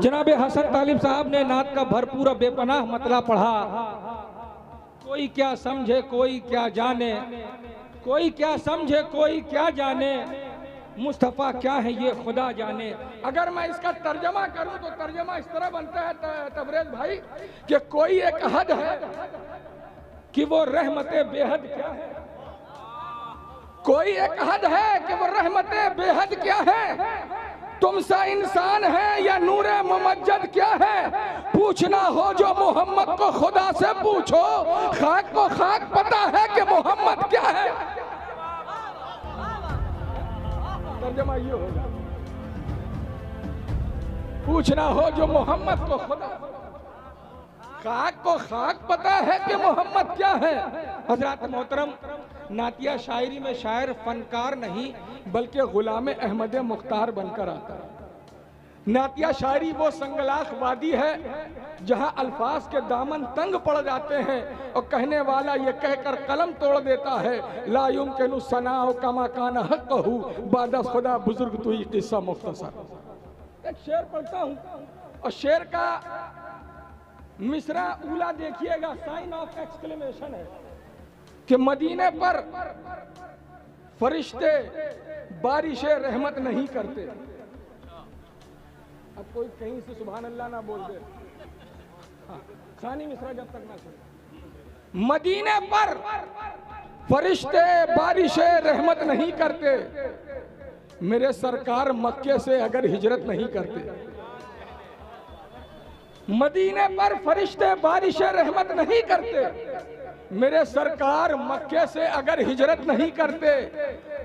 جناب حسن طالب صاحب نے نعت کا بھرپور بے پناہ مطلع پڑھا. کوئی کیا سمجھے کوئی کیا جانے, کوئی کیا سمجھے کوئی کیا جانے, مصطفیٰ کیا ہے یہ خدا جانے. اگر میں اس کا ترجمہ کروں تو ترجمہ اس طرح بنتا ہے تبریز بھائی کہ کوئی ایک حد ہے کہ وہ رحمت بے حد کیا ہے. کوئی ایک حد ہے کہ وہ رحمت بے حد کیا ہے. تم سا انسان ہے یا نور ممجد کیا ہے. پوچھنا ہو جو محمد کو خدا سے پوچھو, خاک کو خاک پتا ہے کہ محمد کیا ہے. ترجمہ یہ ہوگا, پوچھنا ہو جو محمد کو خدا, خاک کو خاک پتا ہے کہ محمد کیا ہے. حضرات محترم, نعتیہ شاعری میں شاعر فنکار نہیں بلکہ غلام احمد مختار بن کر آتا ہے. نعتیہ شاعری وہ سنگلاخ وادی ہے جہاں الفاظ کے دامن تنگ پڑ جاتے ہیں اور کہنے والا یہ کہہ کر قلم توڑ دیتا ہے, لا یمکن الثناء کما کان حقہ بعد خدا بزرگ تو یہ قصہ مختصر. ایک شعر پڑھتا ہوں اور شعر کا مصرع اولا دیکھیے گا, سائن آف ایکسکلیمیشن ہے کہ مدینے پر فرشتے بارش رحمت نہیں کرتے. اب کوئی کہیں سے سبحان اللہ نہ بول دے, ثانی مصرع جب تک نہ سنے. مدینے پر فرشتے بارش رحمت نہیں کرتے, میرے سرکار مکے سے اگر ہجرت نہیں کرتے. مدینے پر فرشتے بارش رحمت نہیں کرتے, میرے سرکار مکے سے اگر ہجرت نہیں کرتے.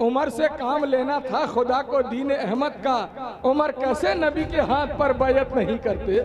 عمر سے کام لینا تھا خدا کو دین احمد کا, عمر کیسے نبی کے ہاتھ پر بیعت نہیں کرتے.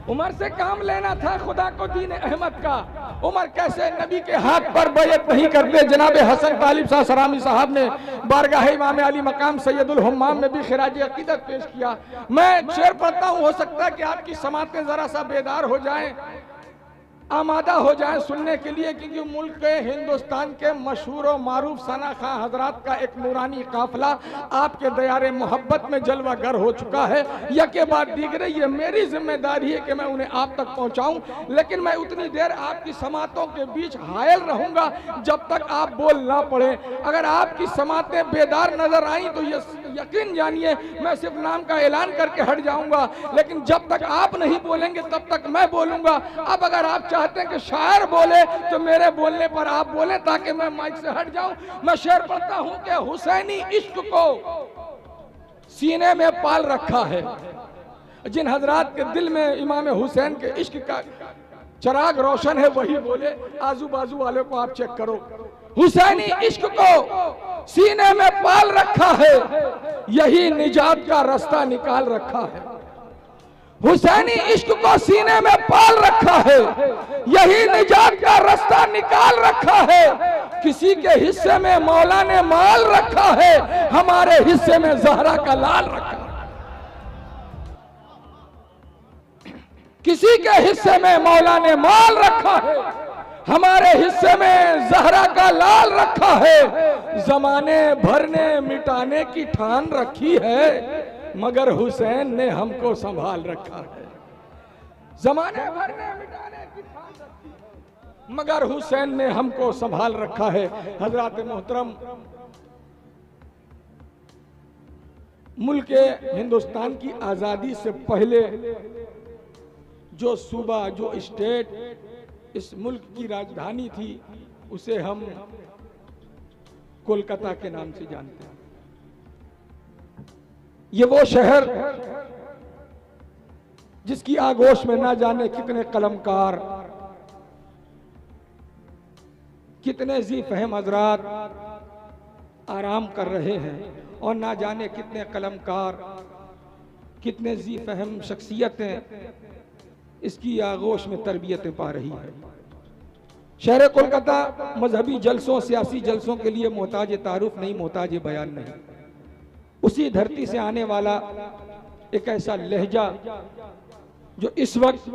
عمر سے کام لینا تھا خدا کو دین احمد کا, عمر کیسے نبی کے ہاتھ پر بیعت نہیں کرتے. جناب حسن طالب صاحب سرامی صاحب نے بارگاہ امام علی مقام سید الحمام میں بھی خراج عقیدت پیش کیا. میں شعر پڑھتا ہوں, ہو سکتا ہے کہ آپ کی سماعتیں ذرا سا بیدار ہو جائیں, آمادہ ہو جائیں سننے کے لیے, کیونکہ ملک کے ہندوستان کے مشہور و معروف ثنا خواہ حضرات کا ایک نورانی قافلہ آپ کے دیار محبت میں جلوہ گر ہو چکا ہے. یکے بعد دیگرے یہ میری ذمہ داری ہے کہ میں انہیں آپ تک پہنچاؤں, لیکن میں اتنی دیر آپ کی سماعتوں کے بیچ حائل رہوں گا جب تک آپ بول نہ پڑیں. اگر آپ کی سماعتیں بیدار نظر آئیں تو یقین جانیے میں صرف نام کا اعلان کر کے ہٹ جاؤں گا, لیکن جب تک آپ نہیں بولیں گے تب تک میں بولوں گا. اب اگر آپ چاہتے ہیں کہ شاعر بولے تو میرے بولنے پر آپ بولیں تاکہ میں مائک سے ہٹ جاؤں. میں شعر پڑھتا ہوں کہ حسینی عشق کو سینے میں پال رکھا ہے. جن حضرات کے دل میں امام حسین کے عشق کا چراغ روشن ہے وہی بولے, آزو بازو والوں کو آپ چیک کرو. حسینی عشق کو سینے میں پال رکھا ہے, یہی نجات کا رستہ نکال رکھا ہے. حسینی عشق کو سینے میں پال رکھا ہے, یہی نجات کا رستہ نکال رکھا ہے. کسی کے حصے میں مولا نے مال رکھا ہے, ہمارے حصے میں زہرا کا لال رکھا ہے. کسی کے حصے میں مولا نے مال رکھا ہے, ہمارے حصے میں زہرا کا لال رکھا ہے. زمانے بھر نے مٹانے کی ٹھان رکھی ہے, مگر حسین نے ہم کو سنبھال رکھا ہے. زمانے بھر نے مٹانے کی ٹھان رکھی ہے, مگر حسین نے ہم کو سنبھال رکھا ہے. حضرات محترم, ملک ہندوستان کی آزادی سے پہلے جو صوبہ جو اسٹیٹ اس ملک کی راجدھانی تھی اسے ہم کولکاتہ کے نام سے جانتے ہیں. یہ وہ شہر جس کی آگوش میں نہ جانے کتنے قلمکار, کتنے ذی فہم حضرات آرام کر رہے ہیں, اور نہ جانے کتنے قلمکار, کتنے ذی فہم شخصیتیں اس کی آغوش میں تربیتیں پا رہی ہیں. شہر کولکاتہ مذہبی جلسوں سیاسی جلسوں کے لیے محتاج تعارف نہیں, محتاج بیان نہیں. اسی دھرتی سے آنے والا ایک ایسا لہجہ جو اس وقت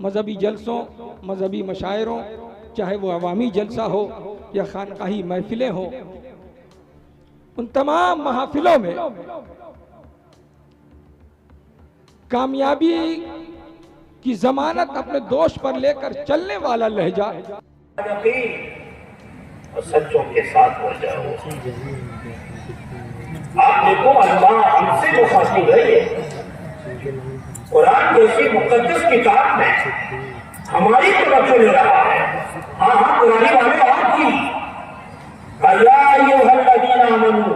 مذہبی جلسوں, مذہبی مشاعروں, چاہے وہ عوامی جلسہ ہو یا خانقاہی محفلیں ہوں, ان تمام محافلوں میں کامیابی کی ضمانت اپنے دوست پر لے کر چلنے والا لہجہ اور سچوں کے ساتھ ہو جاؤ. آپ دیکھو اللہ ہم سے مخاطب ہے. قرآن جیسی مقدس کتاب میں ہماری توجہ لے رہا ہے. ہاں قرآن والے آپ کی یا ایھا الذین آمنوا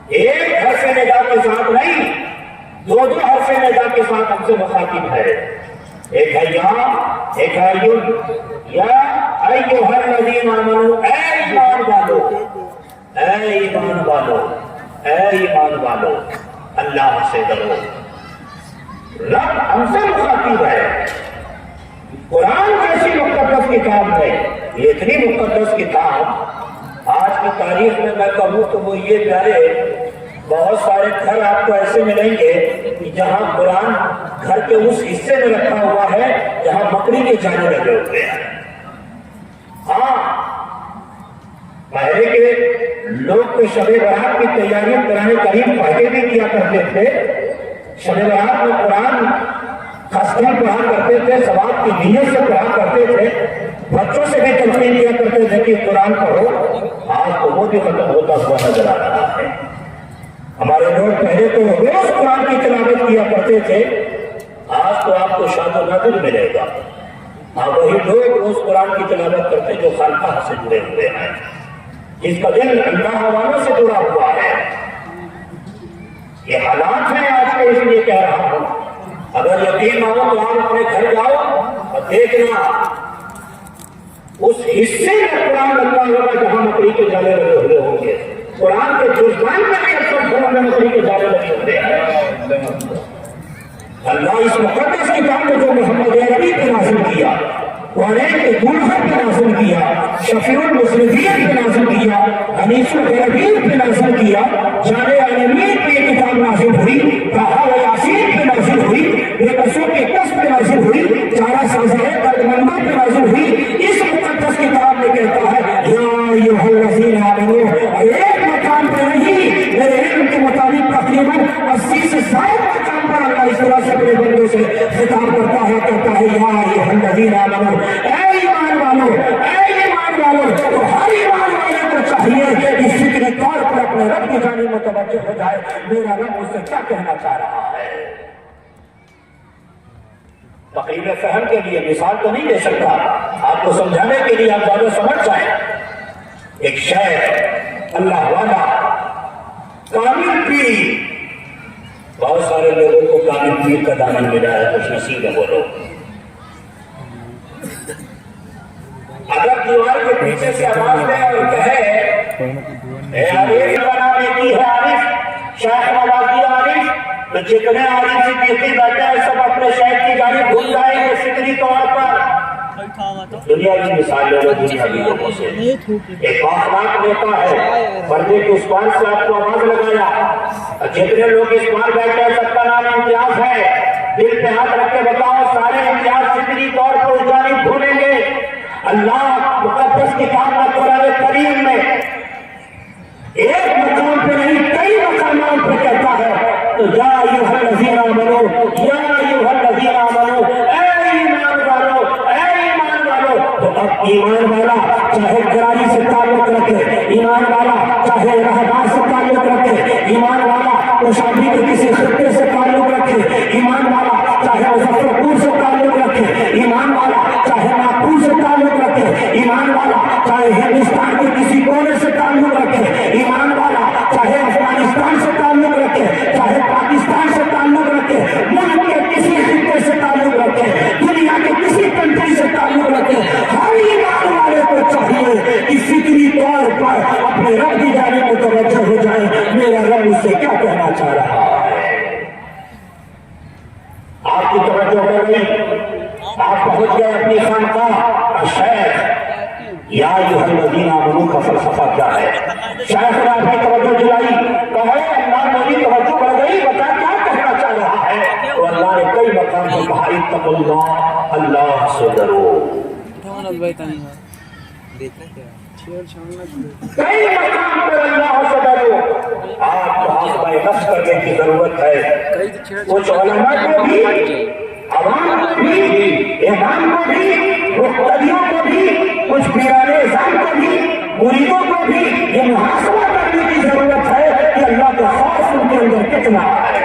ایک حرف ندا کے ساتھ نہیں، دو حرف ندا کے ساتھ ہم سے مخاطب ہے. ایک ہے یا، ایک ہے یا ایھا الذین آمنوا، اے ایمان والو، اے ایمان والو، اے ایمان والو اللہ سے ڈرو. رب ہم سے مخاطب ہے. قرآن جیسی مقدس کتاب ہے. یہ اتنی مقدس کتاب آج کی تاریخ میں میں کہوں تو وہ یہ پیارے بہت سارے گھر آپ کو ایسے ملیں گے کہ جہاں قرآن گھر کے اس حصے میں رکھا ہوا ہے جہاں بکری کے جانے لگے ہوتے ہیں. ہاں پہلے کے لوگ تو شب برات کی تیاریاں قرآن کریم پڑھتے بھی کیا کرتے تھے. شب برات میں قرآن خاصی پڑھا کرتے تھے، ثواب کی نیت سے پڑھا کرتے تھے، بچوں سے بھی تلقین کیا کرتے تھے کہ قرآن پڑھو. آج تو وہ بھی ختم ہوتا ہوا نظر آ رہا ہے. ہمارے لوگ پہلے تو روز قرآن کی تلاوت کیا کرتے تھے، آج تو آپ کو شاد و نادر ملے گا. وہی لوگ روز قرآن کی تلاوت کرتے جو خانقاہ سے جڑے ہوئے ہیں، جس کا دل اللہ والوں سے جڑا ہوا ہے. یہ حالات ہیں آج کے، اس لیے کہہ رہا ہوں اگر یقین نہ ہو تو آپ اپنے گھر جاؤ اور دیکھنا اس حصے میں قرآن لگا ہوگا جہاں مکڑی کے جالے لگے ہوئے ہوں گے. قرآن کے جزوان میں بھی اکثر گھروں میں مکڑی کے جالے لگے ہوتے ہیں. اللہ اس مقدس کتاب میں جو محمد عربی پہ نازل کیا، قرآن کے دلہن پہ نازل کیا، شفیع المسلمین پہ نازل کیا، انیس الغربین پہ نازل کیا، جان عالمین پہ یہ کتاب نازل ہوئی، طٰہٰ و یاسین پہ نازل ہوئی، بے قصوں کے کس پہ نازل ہوئی، چارہ سازائے دردمندوں پہ نازل ہوئی. اس مقدس کتاب میں کہتا ہے یا ایھا الذین آمنوا. ایک مقام پہ نہیں، میرے علم کے مطابق تقریباً 80 سے زائد مقام پر اللہ اس طرح سے اپنے بندوں سے خطاب کرتا ہے، کہتا ہے یا ایھا الذین آمنوا، اے ایمان والو، اے ایمان والو. تو ہر ایمان والے کو چاہیے کہ فکری طور پر اپنے رب کی جانب متوجہ ہو جائے، میرا رب مجھ سے کیا کہنا چاہ رہا ہے. تقریب فہم کے لیے مثال تو نہیں دے سکتا، آپ کو سمجھانے کے لیے آپ زیادہ سمجھ جائیں. ایک شیخ اللہ والا کامل پیر، بہت سارے لوگوں کو کامل پیر کا دامن ملا ہے، خوش نصیب ہے وہ لوگ. اگر دیوار کے پیچھے سے آواز دے اور کہے اے عارف بنانے کی ہے عارف، شیخ نوازی عارف، تو جتنے عارف سے کسی بیٹھے ہیں سب اپنے شیخ کی جانب بھول جائیں گے فکری طور پر. دنیا کی مثال لے لو دنیا کی لوگوں سے. ایک باخلاق نیتا ہے، پردے کے اس پار سے آپ کو آواز لگایا، جتنے لوگ اس پار بیٹھے ہیں سب کا نام امتیاز ہے. دل پہ ہاتھ رکھ کے بتاؤ سارے امتیاز فکری طور پر اس جانب بھولیں گے. اللہ مقدس کتاب میں قرآن کریم میں ایک مقام پہ نہیں کئی مقامات پہ کہتا ہے تو یا ایھا الذین آمنوا، یا ایھا الذین آمنوا، اے ایمان والو، اے ایمان والو. تو اب ایمان والا چاہے گرانی سے تعلق رکھے، ایمان والا چاہے رہبار سے تعلق رکھے، ایمان والا کوشامبی کے کسی خطے سے تعلق رکھے، ایمان والا چاہے مظفر پور سے تعلق رکھے، ایمان والا چاہے ناگپور سے تعلق رکھے، ایمان والا چاہے ہندوستان کے کسی کونے سے تعلق رکھے، ایمان والا چاہے افغانستان سے تعلق رکھے، چاہے پاکستان سے تعلق رکھے، ملک کے کسی خطے سے تعلق رکھے، دنیا کے کسی کنٹری سے تعلق رکھے، ہر ایمان والے کو چاہیے کہ فکری طور پر اپنے رب کی جانب متوجہ ہو جائے، میرا رب اس سے کیا کہنا چاہ رہا ہے. آپ کی توجہ ہو گئی، آپ پہنچ گئے اپنی خانقاہ. شیخ یا ایھا الذین آمنوا کا فلسفہ کیا ہے؟ شیخ نے اپنی توجہ دلائی، کہا اللہ میری توجہ بڑھ گئی، بتا کیا کہنا چاہ رہا ہے. تو اللہ نے کئی مقام پر کہا اتقوا اللہ، اللہ سے ڈرو. کئی مقام پر اللہ سے ڈرو. آپ کو محاسبہ نفس کرنے کی ضرورت ہے. کچھ علماء کو بھی، عوام کو بھی، امام کو بھی، مقتدیوں کو بھی، کچھ پیران اعظام کو بھی، مریدوں کو بھی یہ محاسبہ کرنے کی ضرورت ہے کہ اللہ کا خوف ان کے اندر کتنا ہے.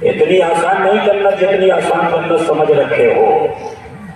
اتنی آسان نہیں کرنا جتنی آسان کرنا سمجھ رکھے ہو.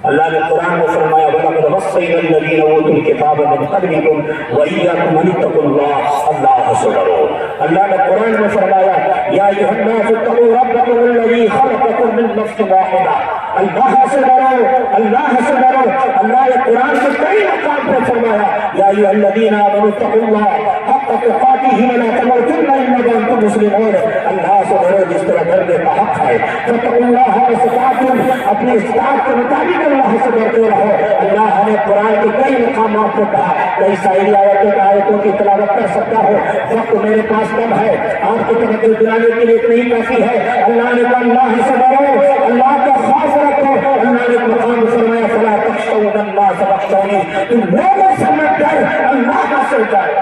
اللہ نے قرآن میں فرمایا وَلَقَدْ وَصَّيْنَا الَّذِينَ أُوتُوا الْكِتَابَ مِن قَبْلِكُمْ وَإِيَّاكُمْ أَنِ اتَّقُوا اللَّهَ اللہ سے ڈرو. اللہ نے قرآن میں فرمایا یا ایھا الناس اتقوا ربکم الذی خلقکم من نفس واحدہ. اللہ سے ڈرو، اللہ سے ڈرو. اللہ نے قرآن میں کئی مقام پر فرمایا یا ایھا الذین آمنوا اتقوا اللہ حق تقاتہ ولا تموتن الا وانتم مسلمون. اللہ سے ڈرو جس طرح ڈرنے کا حق ہے. فاتقوا اللہ ما استطعتم، اپنے استطاعت کے مطابق اللہ سے ڈرتے رہو. اللہ نے قرآن کے کئی مقامات پر کہا. کئی سائری آیتوں کی تلاوت کر سکتا ہو، وقت میرے پاس کم ہے. آپ کو توجہ دلانے کے لیے اتنی کافی ہے. اللہ نے کہا اللہ سے ڈرو، اللہ کا خوف رکھو. اللہ نے مقام فرمایا فلا تخشوا الناس واخشونی، تم لوگوں سے مت ڈر، اللہ کا سے ڈر.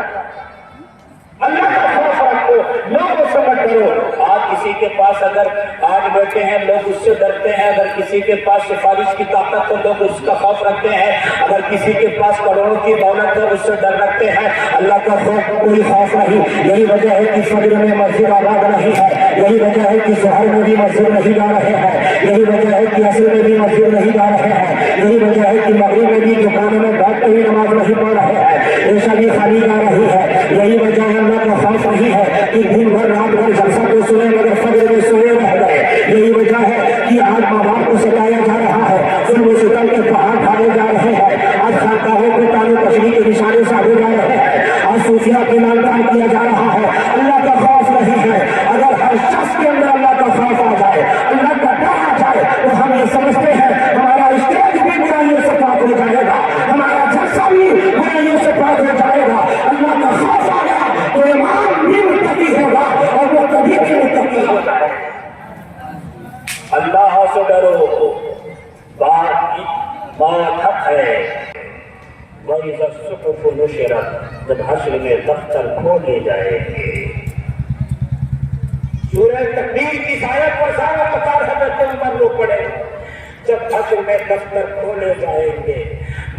اللہ کا خوف رکھو، لوگوں سے مت ڈرو. آج کسی کے پاس اگر آج بیٹھے ہیں لوگ اس سے ڈرتے ہیں. اگر کسی کے پاس سفارش کی طاقت تو لوگ اس کا خوف رکھتے ہیں. اگر کسی کے پاس کروڑوں کی دولت ہے اس سے ڈر رکھتے ہیں. اللہ کا خوف کوئی خوف نہیں. یہی وجہ ہے کہ فجر میں مسجد آباد نہیں ہے. یہی وجہ ہے کہ ظہر میں بھی مسجد نہیں جا رہے ہیں. یہی وجہ ہے کہ عصر میں بھی مسجد نہیں جا رہے ہیں. یہی وجہ ہے کہ مغرب میں بھی دکانوں میں بیٹھ کے ہی نماز نہیں پڑھ رہے ہیں. عشاء بھی خالی جا رہی ہے. یہی وجہ ہے اللہ کا خوف نہیں ہے کہ دن بھر رات بھر جلسہ کو سنے مگر فجر میں سوئے رہ گئے. یہی وجہ ہے کہ آج ماں باپ کو ستایا جا رہا ہے. ظلم و ستم کے پہاڑ ڈھائے جا رہے ہیں. آج خانقاہوں کو تانے تشریح کے نشانے سادے جا رہے ہیں. آج صوفیہ کے نام دان کیا جا رہا ہے. اللہ کا خوف نہیں ہے. اگر ہر شخص کے اندر اللہ کا خوف آ جائے، اللہ کا ڈر آ جائے تو ہم یہ سمجھتے ہیں ہمارا اسٹیج بھی برائیوں سے پاک ہو جائے گا، ہمارا جلسہ بھی برائیوں سے پاک ہو جائے گا. اللہ کا خوف آ گیا تو امام بھی متقی ہوگا اور وہ کبھی بھی متقی ہوگا. اللہ سے ڈرو. بات حق ہے. وَإِذَا الصُّحُفُ نُشِرَتْ، جب حشر میں دفتر کھولے جائیں گے. سورہ تکویر کی آیت پر سارا پکار حضرت عمر رو پڑے. جب حشر میں دفتر کھولے جائیں گے،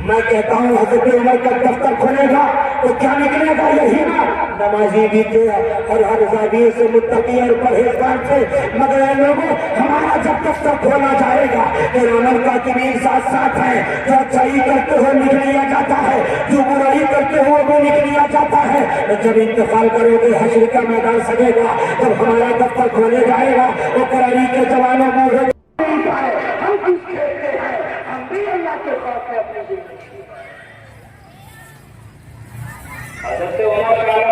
میں کہتا ہوں حضرت عمر کا دفتر کھولے گا تو کیا نکلے گا؟ یہی نا نمازی بھی تھے اور ہر زاویے سے متقی اور پرہیزگار تھے. مگر اے لوگوں، ہمارا جب دفتر کھولا جائے گا تو عمر کا کبیر ساتھ ساتھ ہے. جو اچھائی کرتے ہوئے نکل لیا جاتا ہے، جو برائی کرتے ہوئے وہ نکل لیا جاتا ہے. جب انتقال کرو گے حشر کا میدان سجے گا، جب ہمارا دفتر کھولے جائے گا وہ قراری کے جوانوں کو ہم کچھ کھیلتے ہیں، ہم بھی اللہ کے خوف میں اپنی زندگی. حضرت عمر